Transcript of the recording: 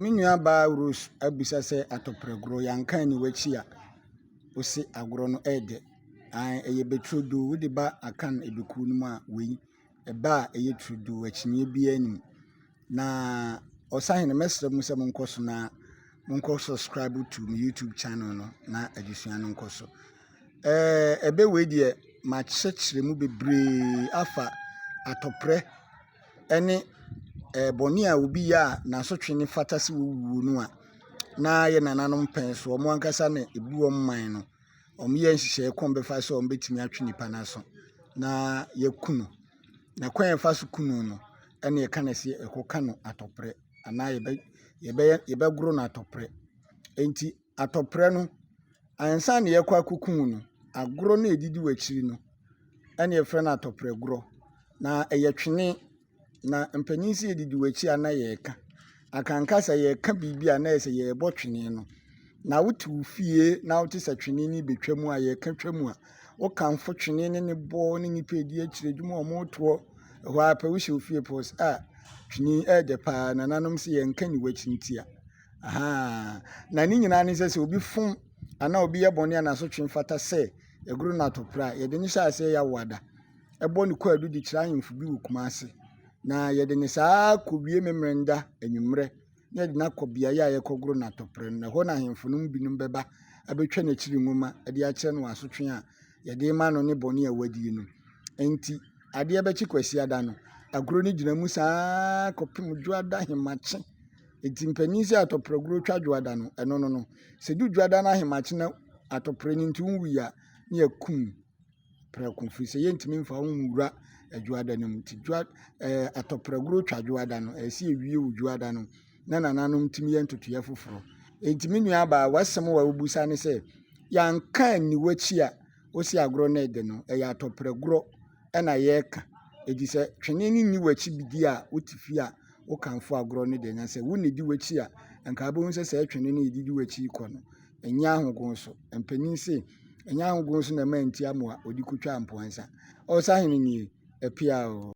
Me nuabaa Rose abisa sɛ atɔprɛgoro yanka ni wachi a wosi agoro no ɛdɛ. Ɛyɛ betrodo wode ba akan eduku no mu a wei ɛba a ɛyɛ trodo akyinnye bi anim. Na ɔsahene mɛsrɛ mu sɛ monkɔ so na monkɔ subscribe to my YouTube channel no na adesua no nkɔ so. Ɛbɛ wei deɛ makyerɛkyerɛ mu bebree afa atɔprɛ ɛne bɔne a obi yɛ a n'asotwe ne fata sɛ wɔwuo no a na yɛ nananom pɛn so ɔmo ankasa na ebu wɔn man no ɔmo yɛ nhyehyɛe kɔn bɛfa sɛ ɔmo betumi atwe nipa n'aso na yɛku no na kwan yɛfa so ku no no ɛna yɛka na sɛ ɛkɔka no atɔprɛ anaa yɛbɛgoro no atɔprɛ. Enti atɔprɛ no ansa na yɛkɔ akɔku no agoro no edidi wɔ akyiri no ɛna yɛfrɛ no atɔprɛ goro na ɛyɛ twene na mpanyin sɛ yɛdidi wɔ akyi a na yɛka akankasa yɛka biribi a na yɛsɛ yɛbɔ twene no na wote wo fie na wote sɛ twene ne betwa mu a yɛka twa mu a wokamfo twene ne bɔ ne nipa edi akyire dwuma ɔmo toɔ ɛhɔ a pɛ wo hyɛ wo fie pɔs a twene ɛɛdɛ paa nananom sɛ yɛnka ni wakyi ntia na ne nyinaa ne sɛ obi fom anaa obi yɛ bɔne a n'asotwe mfata sɛ ɛgoro no atɔprɛ a yɛde ne hyɛ ase yɛ awada ɛbɔ ne kwaadu de kyerɛ ahemfo bi wɔ Kumase na yɛde ne saa kɔwie memrenda anwummerɛ na yɛde nakɔ beaeɛ a yɛkɔgoro no atɔprɛ no na hɔ na ahemfo no binom bɛba abɛtwa n'akyiri nwoma de akyerɛ no asotwe a yɛde ma no ne bɔne a wadie no. Enti adeɛ bɛkye kwasiada no agoro no gyina mu saa kɔpem dwoada ahemakye. Enti mpanyin sɛ atɔprɛgoro twa dwoada no ɛno no sɛ du dwoada no ahemakye na atɔprɛ no nti nwui a ne yɛkum prɛko firi sɛ yɛntumi mfa wo nwura adwoada no mu nti atɔprɛgoro twa dwoada no ɛsɛ ewie wo dwoada no na nananom tumi yɛ ntotoyɛ foforo. Enti me nuabaa wasɛm wa wobusa ne sɛ yanka ni wakyi a wosi agoro no ɛdɛ no ɛyɛ atɔprɛgoro ɛna yɛka edi sɛ twene ne ni wakyi bidi a wote fie a wokamfo agoro no de nya sɛ wo ne di wakyi a anka abɛhu sɛ sɛ twene no edidi wakyi kɔ no ɛnyɛ ahogon so mpanyin sɛ ɛnyɛ ahogon so na ɛma ntia mo a odi kotwa mpoansa ɔsahene nie ɛpia o.